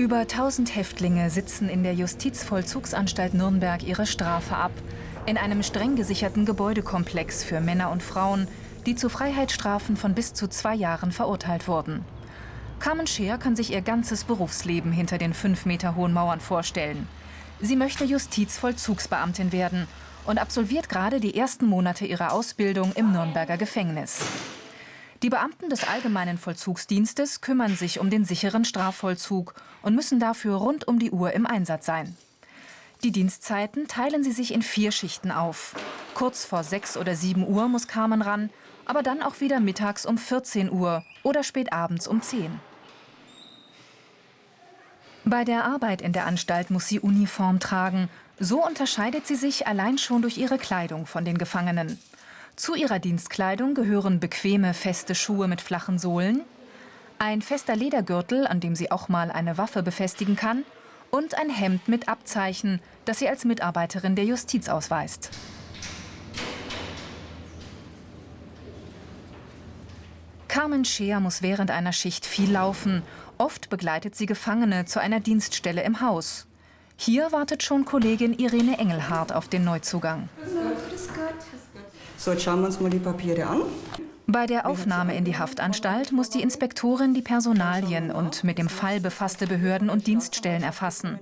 Über 1000 Häftlinge sitzen in der Justizvollzugsanstalt Nürnberg ihre Strafe ab. In einem streng gesicherten Gebäudekomplex für Männer und Frauen, die zu Freiheitsstrafen von bis zu 2 Jahren verurteilt wurden. Carmen Scheer kann sich ihr ganzes Berufsleben hinter den 5 Meter hohen Mauern vorstellen. Sie möchte Justizvollzugsbeamtin werden und absolviert gerade die ersten Monate ihrer Ausbildung im Nürnberger Gefängnis. Die Beamten des Allgemeinen Vollzugsdienstes kümmern sich um den sicheren Strafvollzug und müssen dafür rund um die Uhr im Einsatz sein. Die Dienstzeiten teilen sie sich in 4 Schichten auf. Kurz vor 6 oder 7 Uhr muss Carmen ran, aber dann auch wieder mittags um 14 Uhr oder spät abends um 10. Bei der Arbeit in der Anstalt muss sie Uniform tragen. So unterscheidet sie sich allein schon durch ihre Kleidung von den Gefangenen. Zu ihrer Dienstkleidung gehören bequeme, feste Schuhe mit flachen Sohlen, ein fester Ledergürtel, an dem sie auch mal eine Waffe befestigen kann, und ein Hemd mit Abzeichen, das sie als Mitarbeiterin der Justiz ausweist. Carmen Scheer muss während einer Schicht viel laufen. Oft begleitet sie Gefangene zu einer Dienststelle im Haus. Hier wartet schon Kollegin Irene Engelhardt auf den Neuzugang. So, jetzt schauen wir uns mal die Papiere an. Bei der Aufnahme in die Haftanstalt muss die Inspektorin die Personalien und mit dem Fall befasste Behörden und Dienststellen erfassen.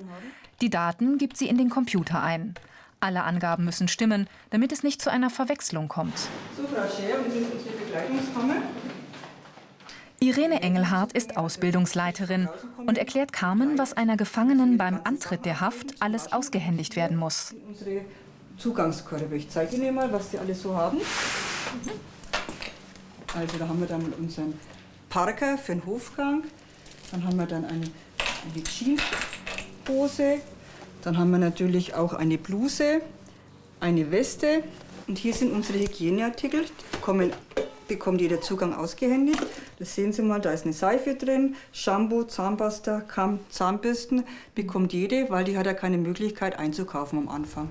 Die Daten gibt sie in den Computer ein. Alle Angaben müssen stimmen, damit es nicht zu einer Verwechslung kommt. So, Frau Scheer, und sind unsere Begleitungskammer. Irene Engelhardt ist Ausbildungsleiterin und erklärt Carmen, was einer Gefangenen beim Antritt der Haft alles ausgehändigt werden muss. Unsere Zugangskörbe. Ich zeige Ihnen mal, was Sie alles so haben. Also da haben wir dann unseren Parker für den Hofgang. Dann haben wir dann eine Jeanshose. Dann haben wir natürlich auch eine Bluse, eine Weste. Und hier sind unsere Hygieneartikel. Die bekommt jeder Zugang ausgehändigt. Das sehen Sie mal, da ist eine Seife drin, Shampoo, Zahnpasta, Kamm, Zahnbürsten. Bekommt jede, weil die hat ja keine Möglichkeit einzukaufen am Anfang.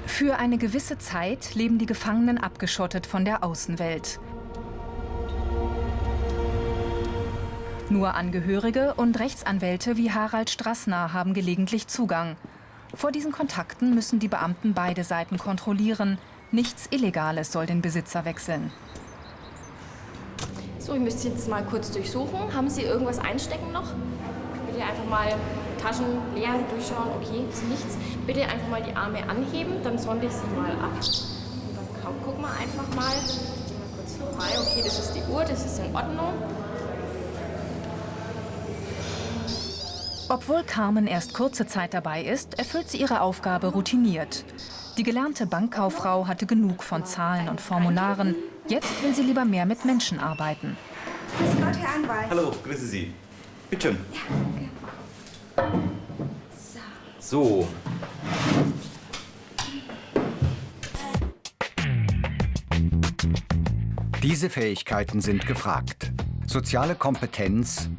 Für eine gewisse Zeit leben die Gefangenen abgeschottet von der Außenwelt. Nur Angehörige und Rechtsanwälte wie Harald Strassner haben gelegentlich Zugang. Vor diesen Kontakten müssen die Beamten beide Seiten kontrollieren. Nichts Illegales soll den Besitzer wechseln. So, ich müsste jetzt mal kurz durchsuchen. Haben Sie irgendwas einstecken noch? Bitte einfach mal Taschen leeren, durchschauen. Okay, ist nichts. Bitte einfach mal die Arme anheben, dann sonde ich sie mal ab. Und dann gucken wir einfach mal. Gehen wir kurz vorbei. Okay, das ist die Uhr, das ist in Ordnung. Obwohl Carmen erst kurze Zeit dabei ist, erfüllt sie ihre Aufgabe routiniert. Die gelernte Bankkauffrau hatte genug von Zahlen und Formularen. Jetzt will sie lieber mehr mit Menschen arbeiten. Grüß Gott, Herr Anwalt. Hallo, grüße Sie. Bitte schön. Ja, okay. So. Diese Fähigkeiten sind gefragt. Soziale Kompetenz,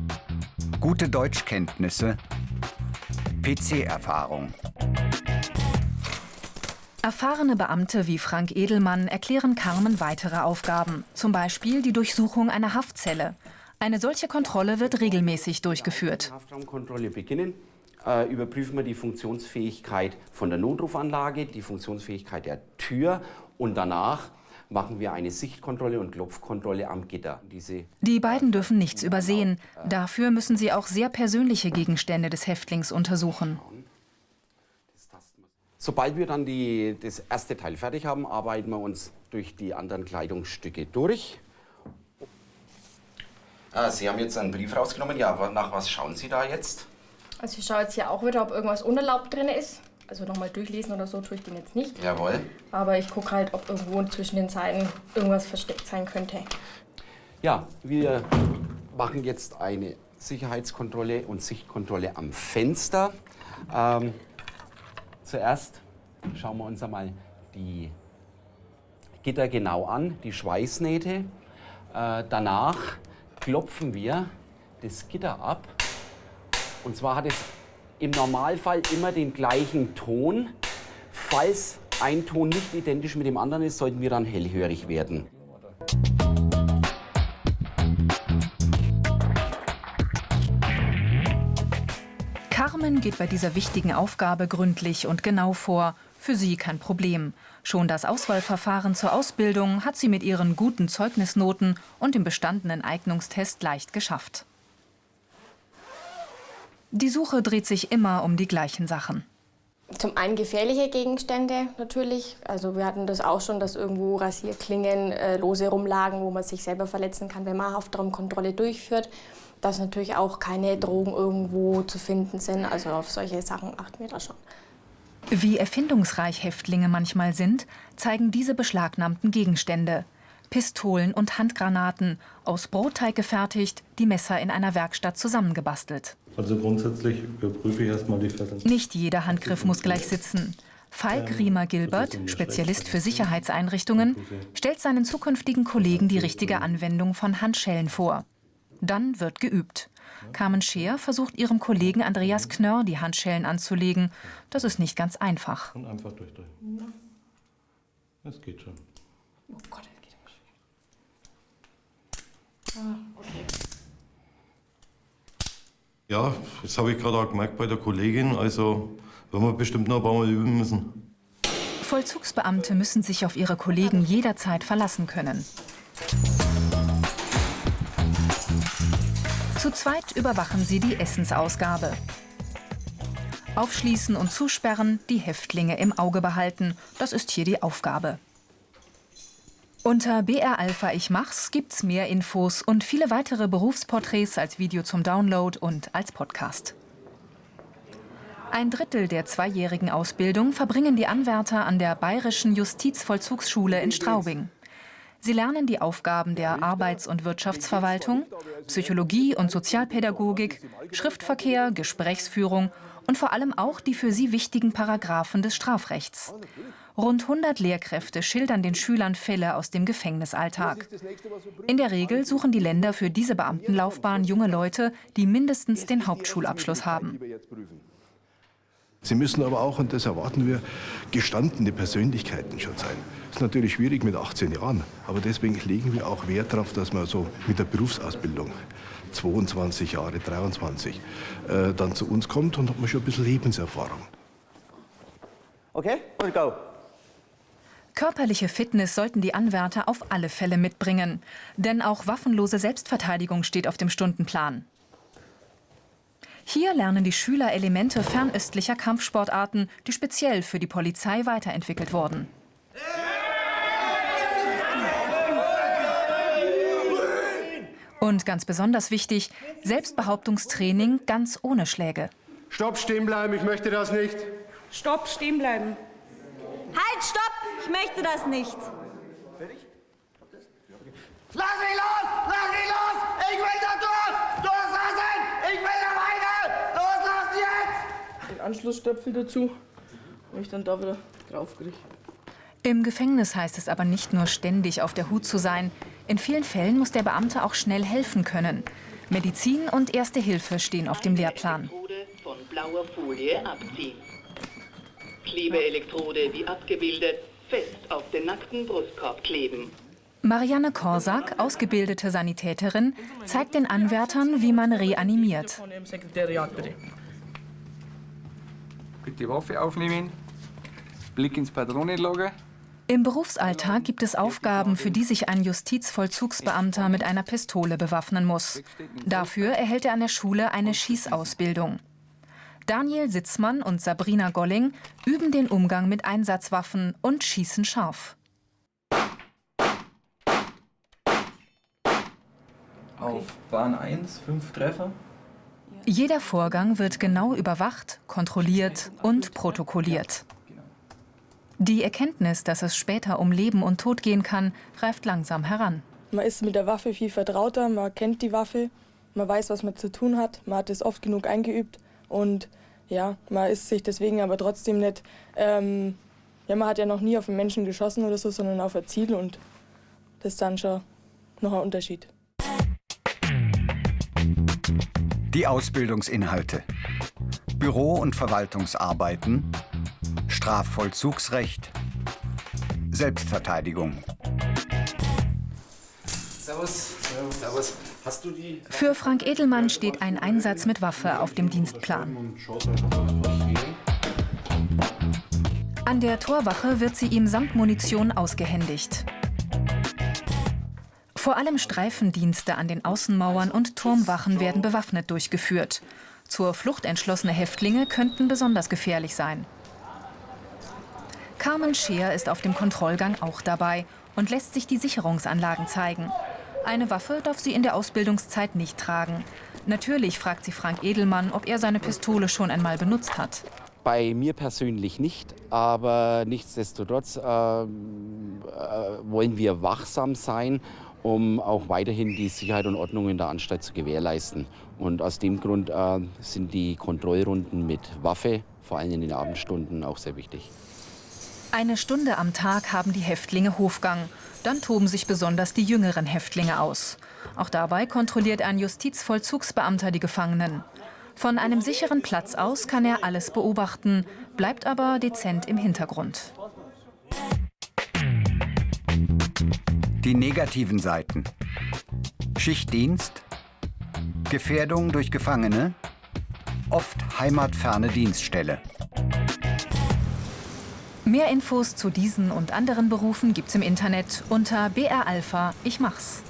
gute Deutschkenntnisse, PC-Erfahrung. Erfahrene Beamte wie Frank Edelmann erklären Carmen weitere Aufgaben, zum Beispiel die Durchsuchung einer Haftzelle. Eine solche Kontrolle wird regelmäßig durchgeführt. Haftraumkontrolle beginnen, überprüfen wir die Funktionsfähigkeit von der Notrufanlage, die Funktionsfähigkeit der Tür und danach machen wir eine Sichtkontrolle und Klopfkontrolle am Gitter. Die beiden dürfen nichts übersehen. Dafür müssen sie auch sehr persönliche Gegenstände des Häftlings untersuchen. Sobald wir dann das erste Teil fertig haben, arbeiten wir uns durch die anderen Kleidungsstücke durch. Sie haben jetzt einen Brief rausgenommen. Ja, nach was schauen Sie da jetzt? Also ich schaue jetzt hier auch wieder, ob irgendwas unerlaubt drin ist. Also nochmal durchlesen oder so tue ich den jetzt nicht. Jawohl. Aber ich gucke halt, ob irgendwo zwischen den Seiten irgendwas versteckt sein könnte. Ja, wir machen jetzt eine Sicherheitskontrolle und Sichtkontrolle am Fenster. Zuerst schauen wir uns einmal die Gitter genau an, die Schweißnähte. Danach klopfen wir das Gitter ab. Und zwar hat es im Normalfall immer den gleichen Ton. Falls ein Ton nicht identisch mit dem anderen ist, sollten wir dann hellhörig werden. Carmen geht bei dieser wichtigen Aufgabe gründlich und genau vor. Für sie kein Problem. Schon das Auswahlverfahren zur Ausbildung hat sie mit ihren guten Zeugnisnoten und dem bestandenen Eignungstest leicht geschafft. Die Suche dreht sich immer um die gleichen Sachen. Zum einen gefährliche Gegenstände natürlich. Also wir hatten das auch schon, dass irgendwo Rasierklingen lose rumlagen, wo man sich selber verletzen kann, wenn man Haftraumkontrolle durchführt. Dass natürlich auch keine Drogen irgendwo zu finden sind. Also auf solche Sachen achten wir da schon. Wie erfindungsreich Häftlinge manchmal sind, zeigen diese beschlagnahmten Gegenstände. Pistolen und Handgranaten, aus Brotteig gefertigt, die Messer in einer Werkstatt zusammengebastelt. Also grundsätzlich überprüfe ich erstmal die Fesseln. Nicht jeder Handgriff muss gleich sitzen. Falk Riemer-Gilbert, Spezialist für Sicherheitseinrichtungen, stellt seinen zukünftigen Kollegen die richtige Anwendung von Handschellen vor. Dann wird geübt. Carmen Scheer versucht ihrem Kollegen Andreas Knörr die Handschellen anzulegen. Das ist nicht ganz einfach. Und einfach durchdrehen. Das geht schon. Oh Gott, das geht immer schwierig. Okay. Ja, das habe ich gerade auch gemerkt bei der Kollegin. Also werden wir bestimmt noch ein paar Mal üben müssen. Vollzugsbeamte müssen sich auf ihre Kollegen jederzeit verlassen können. Zu zweit überwachen sie die Essensausgabe. Aufschließen und zusperren, die Häftlinge im Auge behalten. Das ist hier die Aufgabe. Unter BR Alpha Ich Mach's gibt's mehr Infos und viele weitere Berufsporträts als Video zum Download und als Podcast. 1/3 der zweijährigen Ausbildung verbringen die Anwärter an der Bayerischen Justizvollzugsschule in Straubing. Sie lernen die Aufgaben der Arbeits- und Wirtschaftsverwaltung, Psychologie und Sozialpädagogik, Schriftverkehr, Gesprächsführung und vor allem auch die für sie wichtigen Paragraphen des Strafrechts. Rund 100 Lehrkräfte schildern den Schülern Fälle aus dem Gefängnisalltag. In der Regel suchen die Länder für diese Beamtenlaufbahn junge Leute, die mindestens den Hauptschulabschluss haben. Sie müssen aber auch, und das erwarten wir, gestandene Persönlichkeiten schon sein. Das ist natürlich schwierig mit 18 Jahren, aber deswegen legen wir auch Wert darauf, dass man so mit der Berufsausbildung 22 Jahre, 23, dann zu uns kommt und hat man schon ein bisschen Lebenserfahrung. Okay, und go. Körperliche Fitness sollten die Anwärter auf alle Fälle mitbringen. Denn auch waffenlose Selbstverteidigung steht auf dem Stundenplan. Hier lernen die Schüler Elemente fernöstlicher Kampfsportarten, die speziell für die Polizei weiterentwickelt wurden. Und ganz besonders wichtig, Selbstbehauptungstraining ganz ohne Schläge. Stopp, stehen bleiben, ich möchte das nicht. Stopp, stehen bleiben. Halt, stopp! Ich möchte das nicht. Fertig? Lass mich los! Lass mich los! Ich will da durch! Loslassen! Ich will da weiter! Loslassen jetzt! Den Anschlussstöpsel dazu, wo ich dann da wieder drauf kriege. Im Gefängnis heißt es aber nicht nur ständig auf der Hut zu sein. In vielen Fällen muss der Beamte auch schnell helfen können. Medizin und Erste Hilfe stehen auf dem Lehrplan. Von blauer Folie abziehen. Klebeelektrode wie abgebildet, fest auf den nackten Brustkorb kleben. Marianne Korsak, ausgebildete Sanitäterin, zeigt den Anwärtern, wie man reanimiert. Bitte Waffe aufnehmen, Blick ins Patronenlager. Im Berufsalltag gibt es Aufgaben, für die sich ein Justizvollzugsbeamter mit einer Pistole bewaffnen muss. Dafür erhält er an der Schule eine Schießausbildung. Daniel Sitzmann und Sabrina Golling üben den Umgang mit Einsatzwaffen und schießen scharf. Auf Bahn 1, 5 Treffer. Jeder Vorgang wird genau überwacht, kontrolliert und protokolliert. Die Erkenntnis, dass es später um Leben und Tod gehen kann, reift langsam heran. Man ist mit der Waffe viel vertrauter, man kennt die Waffe, man weiß, was man zu tun hat, man hat es oft genug eingeübt und ja, man ist sich deswegen aber trotzdem nicht, man hat ja noch nie auf einen Menschen geschossen oder so, sondern auf ein Ziel und das ist dann schon noch ein Unterschied. Die Ausbildungsinhalte: Büro- und Verwaltungsarbeiten, Strafvollzugsrecht, Selbstverteidigung. Servus. Servus. Hast du die? Für Frank Edelmann steht ein Einsatz mit Waffe auf dem Dienstplan. An der Torwache wird sie ihm samt Munition ausgehändigt. Vor allem Streifendienste an den Außenmauern und Turmwachen werden bewaffnet durchgeführt. Zur Flucht entschlossene Häftlinge könnten besonders gefährlich sein. Carmen Scheer ist auf dem Kontrollgang auch dabei und lässt sich die Sicherungsanlagen zeigen. Eine Waffe darf sie in der Ausbildungszeit nicht tragen. Natürlich fragt sie Frank Edelmann, ob er seine Pistole schon einmal benutzt hat. Bei mir persönlich nicht, aber nichtsdestotrotz wollen wir wachsam sein, um auch weiterhin die Sicherheit und Ordnung in der Anstalt zu gewährleisten. Und aus dem Grund sind die Kontrollrunden mit Waffe, vor allem in den Abendstunden, auch sehr wichtig. Eine Stunde am Tag haben die Häftlinge Hofgang. Dann toben sich besonders die jüngeren Häftlinge aus. Auch dabei kontrolliert ein Justizvollzugsbeamter die Gefangenen. Von einem sicheren Platz aus kann er alles beobachten, bleibt aber dezent im Hintergrund. Die negativen Seiten. Schichtdienst, Gefährdung durch Gefangene, oft heimatferne Dienststelle. Mehr Infos zu diesen und anderen Berufen gibt's im Internet unter BR Alpha Ich mach's.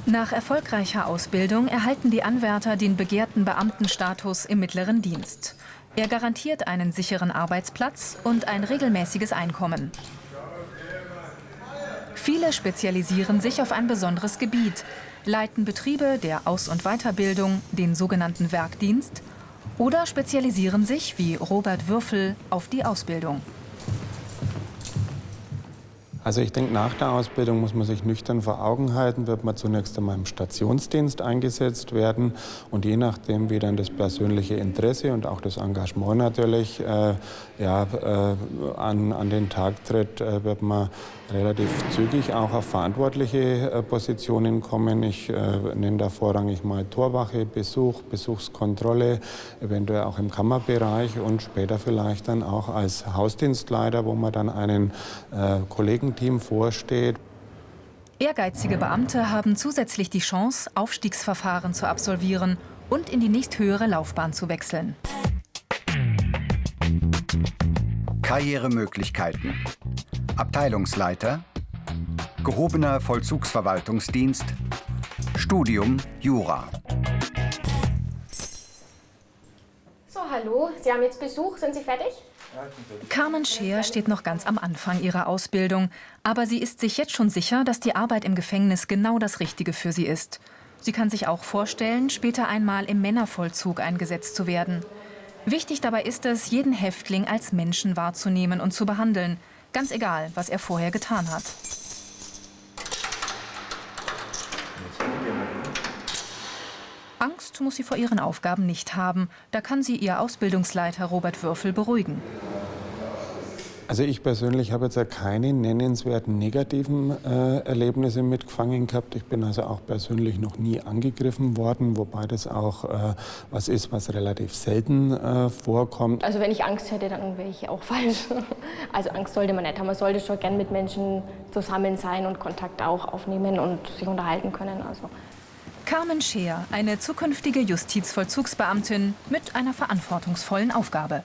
Nach erfolgreicher Ausbildung erhalten die Anwärter den begehrten Beamtenstatus im mittleren Dienst. Er garantiert einen sicheren Arbeitsplatz und ein regelmäßiges Einkommen. Viele spezialisieren sich auf ein besonderes Gebiet, leiten Betriebe der Aus- und Weiterbildung, den sogenannten Werkdienst, oder spezialisieren sich, wie Robert Würfel, auf die Ausbildung. Also ich denke, nach der Ausbildung muss man sich nüchtern vor Augen halten, wird man zunächst einmal im Stationsdienst eingesetzt werden und je nachdem, wie dann das persönliche Interesse und auch das Engagement natürlich an den Tag tritt, wird man relativ zügig auch auf verantwortliche Positionen kommen. Ich nenne da vorrangig mal Torwache, Besuch, Besuchskontrolle, eventuell auch im Kammerbereich und später vielleicht dann auch als Hausdienstleiter, wo man dann einen Kollegenteam vorsteht. Ehrgeizige Beamte haben zusätzlich die Chance, Aufstiegsverfahren zu absolvieren und in die nächsthöhere Laufbahn zu wechseln. Karrieremöglichkeiten. Abteilungsleiter, gehobener Vollzugsverwaltungsdienst, Studium Jura. So, hallo, Sie haben jetzt Besuch, sind Sie fertig? Carmen Scheer steht noch ganz am Anfang ihrer Ausbildung, aber sie ist sich jetzt schon sicher, dass die Arbeit im Gefängnis genau das Richtige für sie ist. Sie kann sich auch vorstellen, später einmal im Männervollzug eingesetzt zu werden. Wichtig dabei ist es, jeden Häftling als Menschen wahrzunehmen und zu behandeln, ganz egal, was er vorher getan hat. Angst muss sie vor ihren Aufgaben nicht haben. Da kann sie ihr Ausbildungsleiter Robert Würfel beruhigen. Also ich persönlich habe jetzt ja keine nennenswerten negativen Erlebnisse mit Gefangenen gehabt. Ich bin also auch persönlich noch nie angegriffen worden, wobei das auch was ist, was relativ selten vorkommt. Also wenn ich Angst hätte, dann wäre ich auch falsch. Also Angst sollte man nicht haben. Man sollte schon gern mit Menschen zusammen sein und Kontakt auch aufnehmen und sich unterhalten können. Also. Carmen Scheer, eine zukünftige Justizvollzugsbeamtin mit einer verantwortungsvollen Aufgabe.